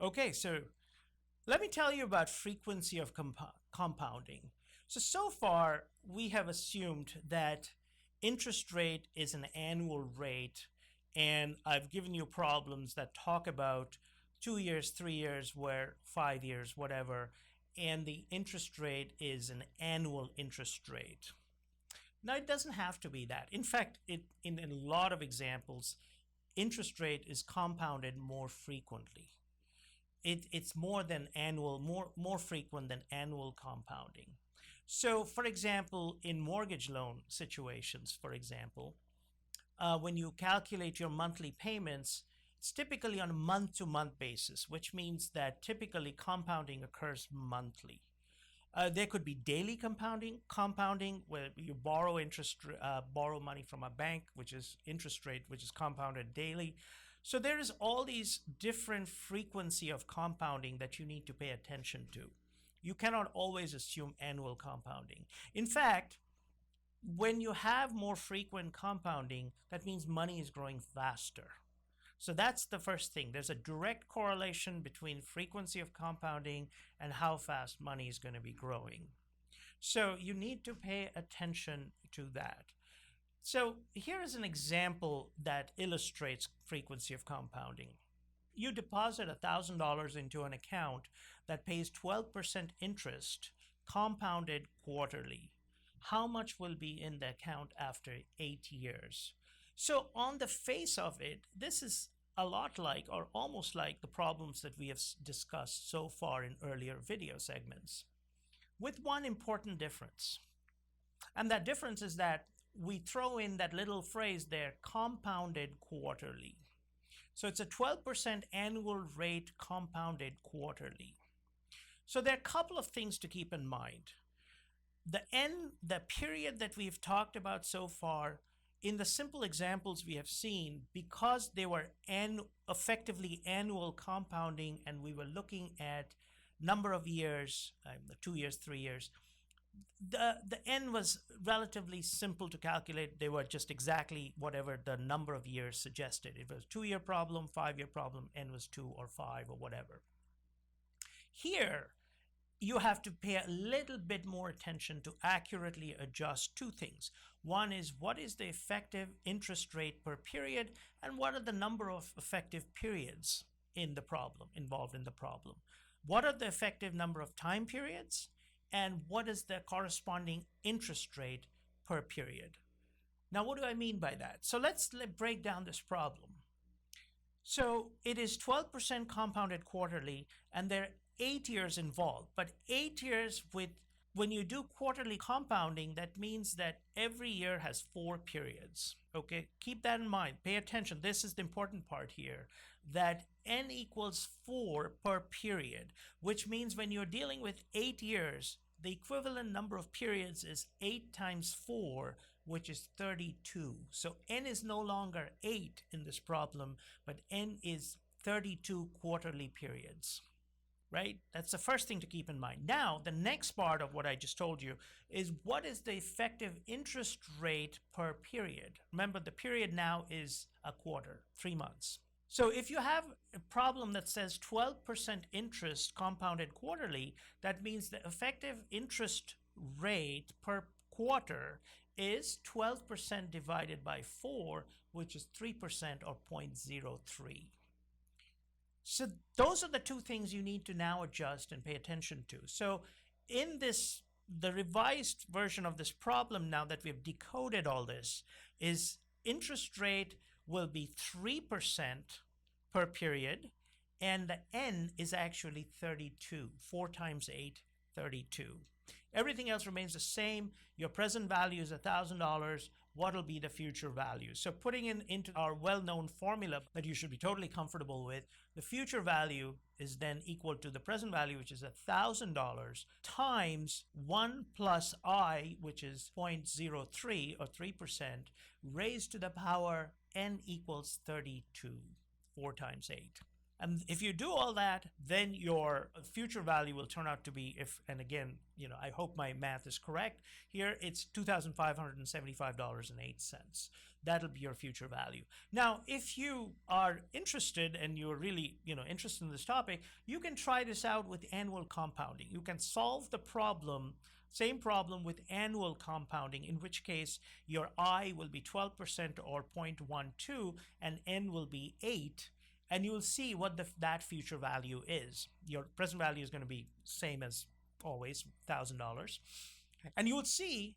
Okay, so let me tell you about frequency of compounding. So far, we have assumed that interest rate is an annual rate, and I've given you problems that talk about 2 years, 3 years, where 5 years, whatever, and the interest rate is an annual interest rate. Now, it doesn't have to be that. In fact, in a lot of examples, interest rate is compounded more frequently. It's more than annual, more frequent than annual compounding. So, for example, in mortgage loan situations, for example, when you calculate your monthly payments, it's typically on a month to month basis, which means that typically compounding occurs monthly. There could be daily compounding where you borrow money from a bank, which is interest rate, which is compounded daily. So there is all these different frequency of compounding that you need to pay attention to. You cannot always assume annual compounding. In fact, when you have more frequent compounding, that means money is growing faster. So that's the first thing. There's a direct correlation between frequency of compounding and how fast money is going to be growing. So you need to pay attention to that. So here is an example that illustrates frequency of compounding. You deposit $1,000 into an account that pays 12% interest compounded quarterly. How much will be in the account after 8 years? So on the face of it, this is a lot like or almost like the problems that we have discussed so far in earlier video segments, with one important difference. And that difference is that we throw in that little phrase there, compounded quarterly. So it's a 12% annual rate compounded quarterly. So there are a couple of things to keep in mind. The period that we've talked about so far, in the simple examples we have seen, because they were effectively annual compounding and we were looking at number of years, 2 years, 3 years, the n was relatively simple to calculate. They were just exactly whatever the number of years suggested. It was 2-year problem, 5-year problem, n was 2 or 5 or whatever. Here, you have to pay a little bit more attention to accurately adjust two things. One is, what is the effective interest rate per period, and what are the number of effective periods involved in the problem? What are the effective number of time periods, and what is the corresponding interest rate per period? Now, what do I mean by that? So let's break down this problem. So it is 12% compounded quarterly, and there are 8 years involved. But 8 years when you do quarterly compounding, that means that every year has 4 periods. Okay, keep that in mind. Pay attention. This is the important part here, that n equals 4 per period, which means when you're dealing with 8 years, the equivalent number of periods is 8 times 4, which is 32. So n is no longer 8 in this problem, but n is 32 quarterly periods, right? That's the first thing to keep in mind. Now, the next part of what I just told you is, what is the effective interest rate per period? Remember, the period now is a quarter, 3 months. So if you have a problem that says 12% interest compounded quarterly, that means the effective interest rate per quarter is 12% divided by 4, which is 3% or 0.03. So those are the two things you need to now adjust and pay attention to. So in the revised version of this problem, now that we've decoded all this, is interest rate will be 3% per period, and the n is actually 32. 4 times 8, 32. Everything else remains the same. Your present value is $1,000. What will be the future value? So putting into our well-known formula that you should be totally comfortable with, the future value is then equal to the present value, which is $1,000, times 1 plus I, which is 0.03 or 3%, raised to the power n equals 32, 4 times 8. And if you do all that, then your future value will turn out to be, and again, I hope my math is correct here, it's $2,575.08. that'll be your future value. Now, if you are interested and you're really, interested in this topic, you can try this out with annual compounding. You can solve the problem, same problem with annual compounding, in which case your I will be 12% or 0.12 and N will be 8, and you'll see what that future value is. Your present value is going to be same as always, $1,000. And you will see,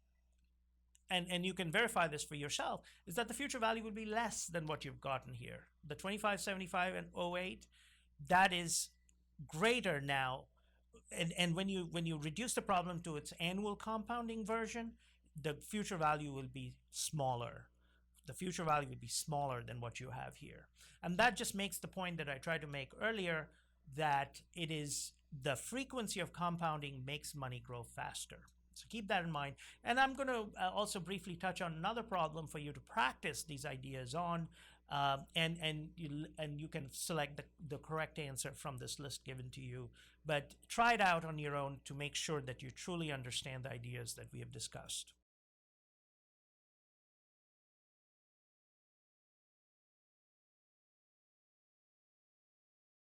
and you can verify this for yourself, is that the future value will be less than what you've gotten here. The 2575 and '08, that is greater now. And when you reduce the problem to its annual compounding version, the future value will be smaller. The future value would be smaller than what you have here. And that just makes the point that I tried to make earlier, that it is the frequency of compounding makes money grow faster. So keep that in mind. And I'm going to also briefly touch on another problem for you to practice these ideas on. And you can select the correct answer from this list given to you. But try it out on your own to make sure that you truly understand the ideas that we have discussed.